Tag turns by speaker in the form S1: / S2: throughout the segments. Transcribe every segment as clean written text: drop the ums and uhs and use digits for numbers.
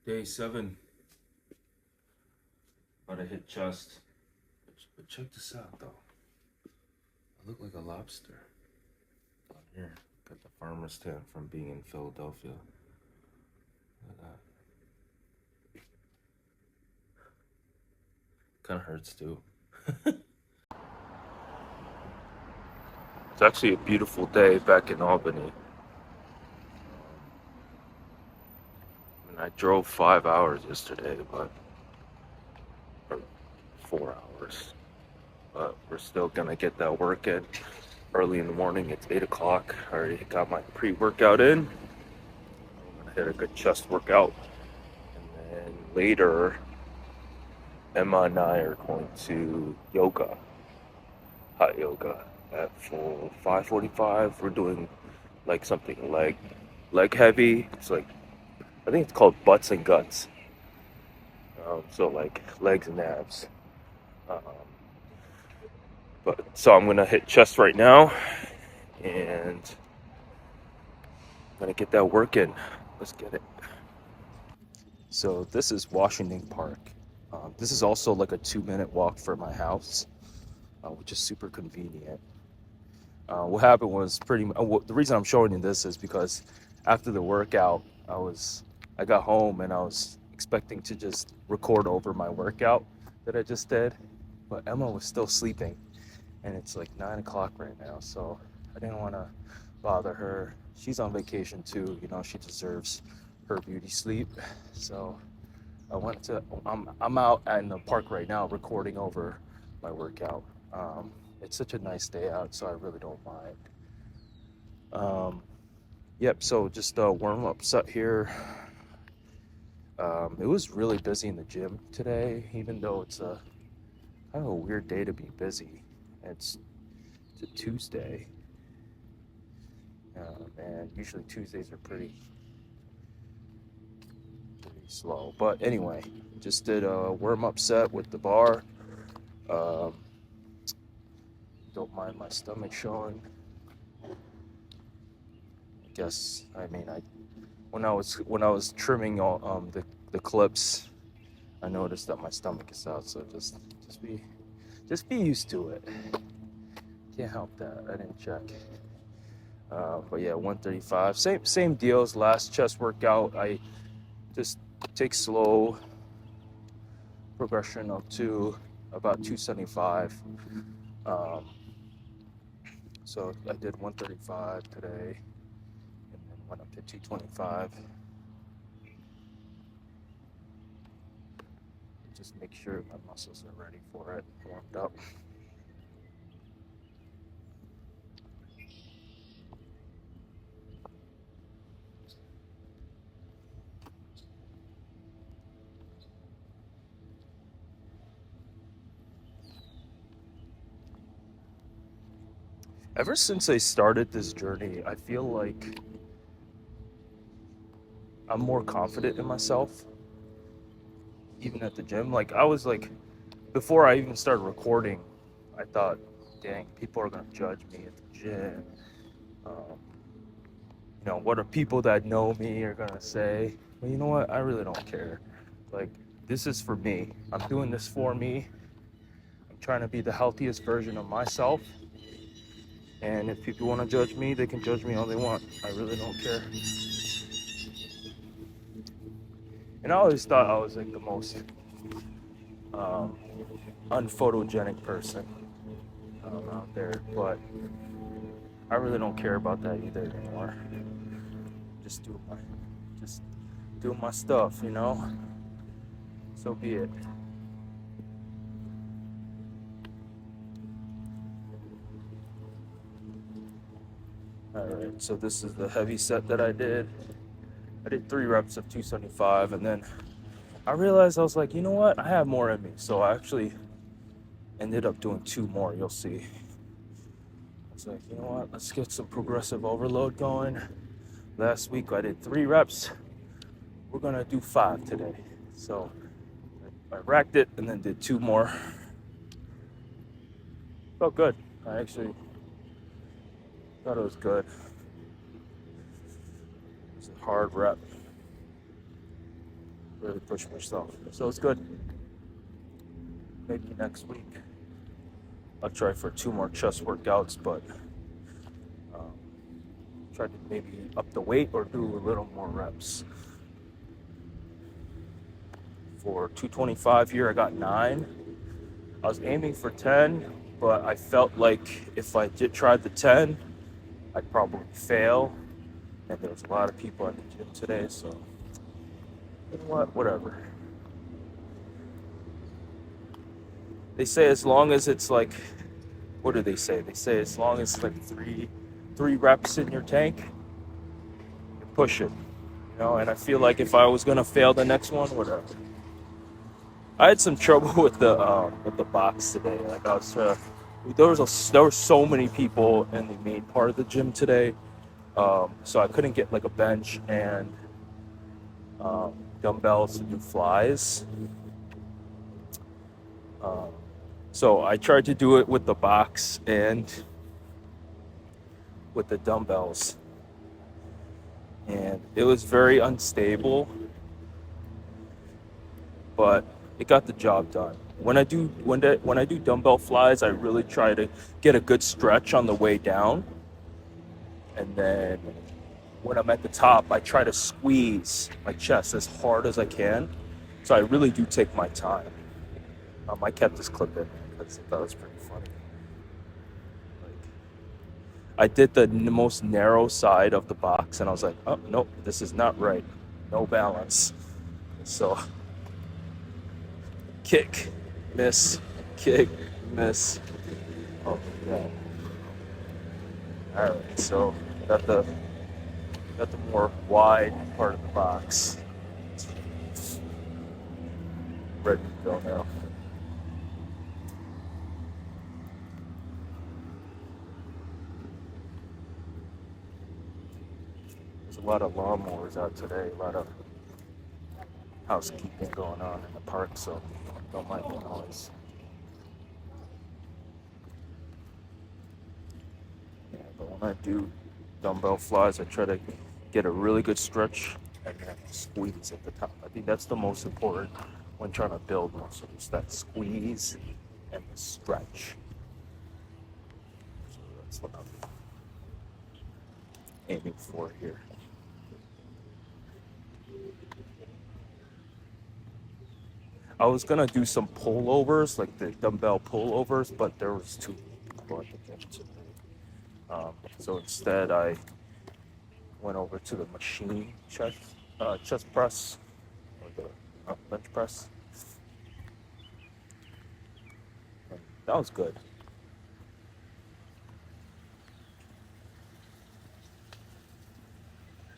S1: Day 7. About to hit chest. But check this out though. I look like a lobster. Down here. Got the farmer's tan from being in Philadelphia. Look at that. Kinda hurts too. It's actually a beautiful day back in Albany. I drove 5 hours yesterday, or 4 hours. But we're still gonna get that work in early in the morning. It's 8 o'clock. I already got my pre-workout in. I'm gonna hit a good chest workout. And then later, Emma and I are going to yoga, hot yoga at 5:45. We're doing like something leg heavy. It's like, I think it's called butts and guts. So like legs and abs. Um, but so I'm gonna hit chest right now, and I'm gonna get that work in. Let's get it. So this is Washington Park. This is also like a 2-minute walk from my house, which is super convenient. What happened was the reason I'm showing you this is because after the workout, I got home and I was expecting to just record over my workout that I just did, but Emma was still sleeping, and it's like 9 o'clock right now, so I didn't want to bother her. She's on vacation too, she deserves her beauty sleep. So I'm out in the park right now recording over my workout. It's such a nice day out, so I really don't mind. Yep, so just a warm-up set here. It was really busy in the gym today, even though it's a kind of a weird day to be busy. It's a Tuesday. And usually Tuesdays are pretty slow. But anyway, just did a warm-up set with the bar. Don't mind my stomach showing. When I was trimming all the clips, I noticed that my stomach is out. So just be used to it. Can't help that. I didn't check. But yeah, 135. Same deal as last chest workout. I just take slow progression up to about 275. So I did 135 today, and then went up to 225. Just make sure my muscles are ready for it, warmed up. Ever since I started this journey, I feel like I'm more confident in myself, even at the gym. Like I was like, before I even started recording, I thought, dang, people are gonna judge me at the gym. What are people that know me are gonna say? But you know what? I really don't care. Like, this is for me. I'm doing this for me. I'm trying to be the healthiest version of myself. And if people want to judge me, they can judge me all they want. I really don't care. And I always thought I was like the most unphotogenic person out there, but I really don't care about that either anymore. Just doing my stuff, So be it. Alright, so this is the heavy set that I did. I did 3 reps of 275, and then I realized I was like, you know what? I have more in me. So I actually ended up doing 2 more, you'll see. I was like, you know what? Let's get some progressive overload going. Last week I did 3 reps. We're gonna do 5 today. So I racked it and then did 2 more. Felt good. I actually thought it was good. It was a hard rep. really push myself. So it's good. Maybe next week I'll try for 2 more chest workouts, but um, try to maybe up the weight or do a little more reps. For 225 here, I got 9. I was aiming for 10, but I felt like if I did try the 10, I'd probably fail. And there was a lot of people at the gym today, so you know what? Whatever. They say as long as it's like, what do they say? They say as long as like three reps in your tank, you push it. You know, and I feel like if I was gonna fail the next one, whatever. I had some trouble with the box today. Like I was, there were so many people in the main part of the gym today, so I couldn't get like a bench and dumbbells to do flies. So I tried to do it with the box and with the dumbbells, and it was very unstable, but it got the job done. When I do dumbbell flies, I really try to get a good stretch on the way down, and then when I'm at the top, I try to squeeze my chest as hard as I can. So I really do take my time. I kept this clip in because I thought it was pretty funny. Like, I did the most narrow side of the box, and I was like, oh, nope, this is not right. No balance. So, kick, miss, kick, miss. Oh, yeah. All right, so got the more wide part of the box. Ready to go now. There's a lot of lawnmowers out today, a lot of housekeeping going on in the park, so don't mind the noise. Yeah, but when I do dumbbell flies, I try to get a really good stretch and then squeeze at the top. I think that's the most important when trying to build muscles, that squeeze and the stretch. So that's what I'm aiming for here. I was gonna do some pullovers, like the dumbbell pullovers, but there was too many people at the gym today. So instead, I went over to the machine chest press, or the bench press. And that was good.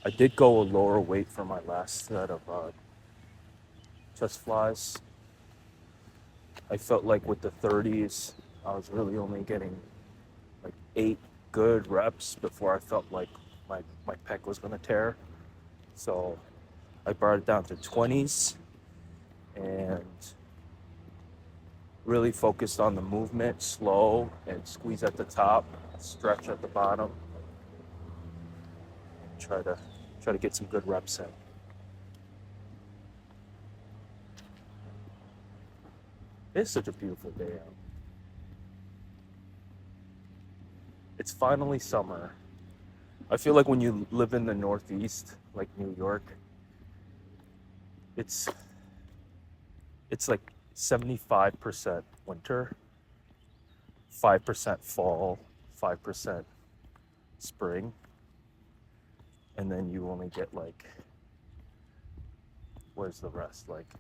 S1: I did go a lower weight for my last set of chest flies. I felt like with the 30s, I was really only getting like 8 good reps before I felt like my pec was gonna tear. So I brought it down to 20s and really focused on the movement, slow and squeeze at the top, stretch at the bottom, and try to get some good reps in. It's such a beautiful day out. It's finally summer. I feel like when you live in the Northeast, like New York, it's like 75% winter, 5% fall, 5% spring, and then you only get like, where's the rest? Like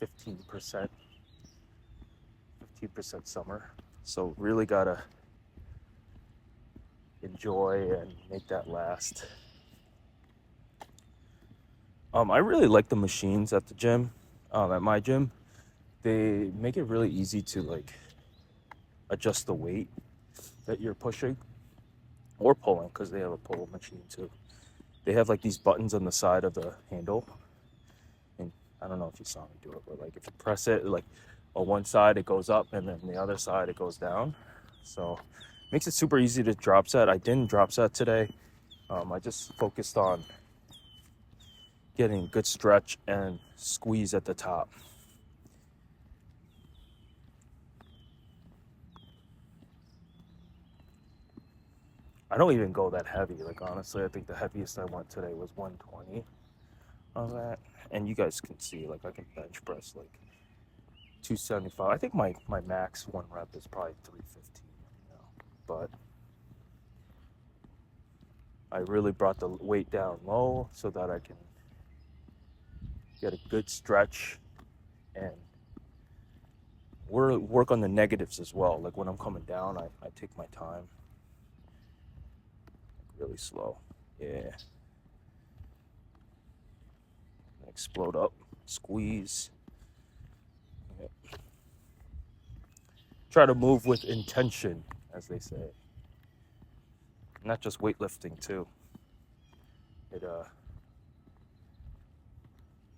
S1: 15%, 15% summer. So really gotta enjoy and make that last. I really like the machines at the gym, at my gym. They make it really easy to like adjust the weight that you're pushing or pulling, because they have a pull machine too. They have like these buttons on the side of the handle, and I don't know if you saw me do it, but like if you press it, like on one side it goes up and then the other side it goes down. So it makes it super easy to drop set. I didn't drop set today. I just focused on getting a good stretch and squeeze at the top. I don't even go that heavy. Like, honestly, I think the heaviest I went today was 120 on that. And you guys can see, like, I can bench press like 275. I think my max one rep is probably 315, you know. But I really brought the weight down low so that I can get a good stretch and work on the negatives as well. Like when I'm coming down, I take my time, really slow. Yeah. Explode up, squeeze. Yep. Try to move with intention, as they say. Not just weightlifting too.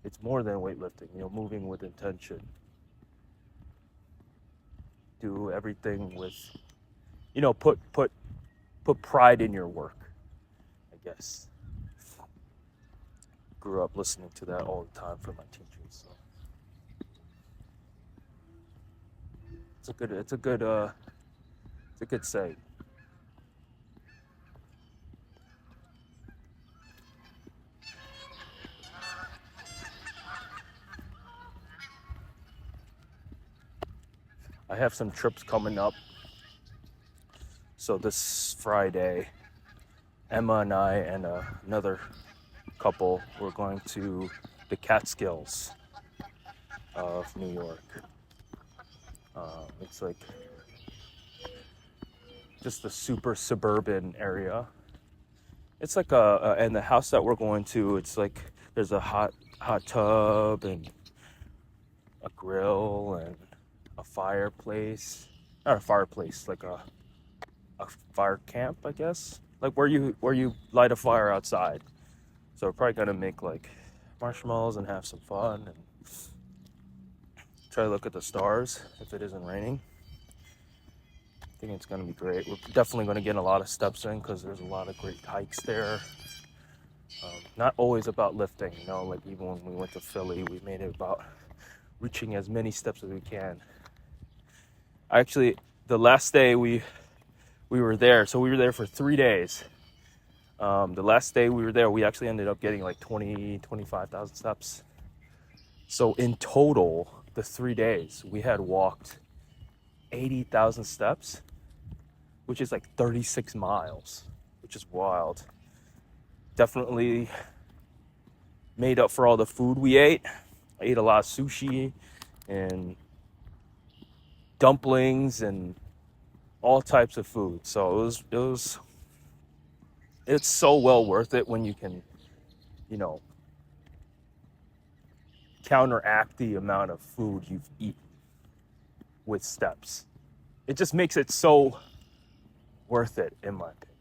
S1: It's more than weightlifting, you know, moving with intention. Do everything with, you know, put pride in your work, I guess. Grew up listening to that all the time from my teachers. So it's a good saying. I have some trips coming up. So this Friday, Emma and I and another couple, we're going to the Catskills of New York. It's like just a super suburban area. It's like and the house that we're going to, it's like there's a hot tub and a grill and a fireplace. Not a fireplace, like a fire camp, I guess. Like where you light a fire outside. So we're probably gonna make like marshmallows and have some fun and try to look at the stars if it isn't raining. I think it's gonna be great. We're definitely gonna get a lot of steps in because there's a lot of great hikes there. Not always about lifting, you know, like even when we went to Philly, we made it about reaching as many steps as we can. Actually, the last day we were there, so we were there for 3 days. The last day we were there, we actually ended up getting like 25,000 steps. So in total, the 3 days, we had walked 80,000 steps, which is like 36 miles, which is wild. Definitely made up for all the food we ate. I ate a lot of sushi and dumplings and all types of food. So it's so well worth it when you can, you know, counteract the amount of food you've eaten with steps. It just makes it so worth it, in my opinion.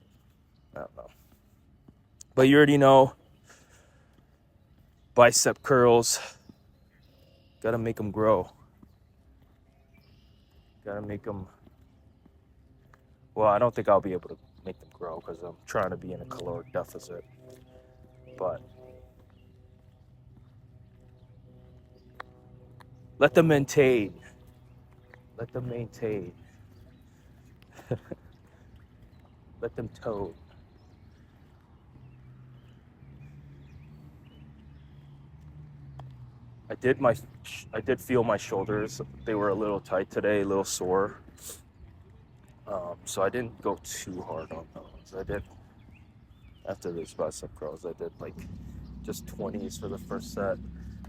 S1: I don't know. But you already know, bicep curls, gotta make them grow. Gotta make them, well, I don't think I'll be able to make them grow because I'm trying to be in a caloric deficit. But let them maintain. Let them maintain. Let them toad. I did feel my shoulders. They were a little tight today, a little sore. So I didn't go too hard on those. I did, after those bicep curls, I did like just 20s for the first set,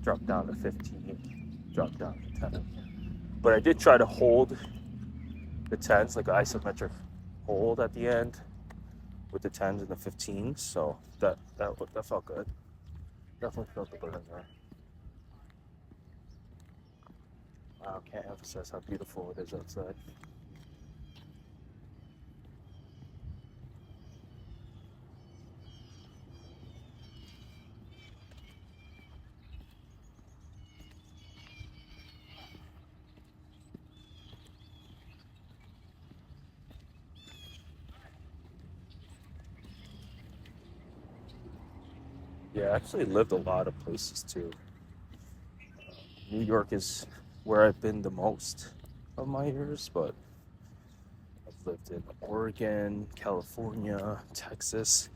S1: dropped down to 15, dropped down to 10. But I did try to hold the 10s, like an isometric hold at the end with the 10s and the 15s. So that felt good. Definitely felt the burn there. Wow, can't emphasize how beautiful it is outside. Yeah, I actually lived a lot of places too. New York is where I've been the most of my years, but I've lived in Oregon, California, Texas,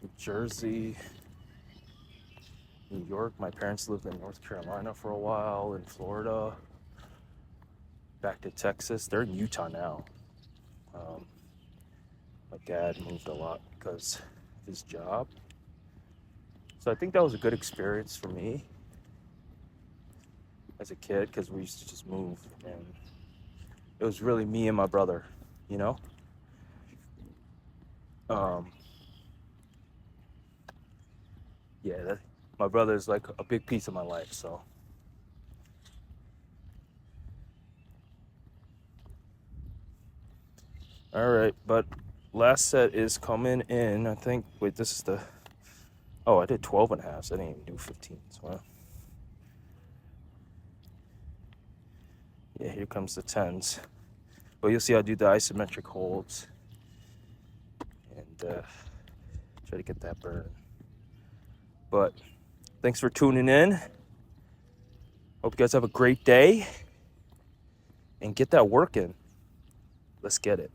S1: New Jersey, New York. My parents lived in North Carolina for a while, in Florida, back to Texas. They're in Utah now. Um, my dad moved a lot because of his job. So I think that was a good experience for me as a kid because we used to just move and it was really me and my brother, you know? Um, yeah, my brother is like a big piece of my life, so. All right, but last set is coming in. I think, wait, this is the, oh, I did 12 and a half, so I didn't even do 15s. Well, yeah, here comes the 10s. But you'll see I do the isometric holds and try to get that burn. But thanks for tuning in. Hope you guys have a great day and get that work in. Let's get it.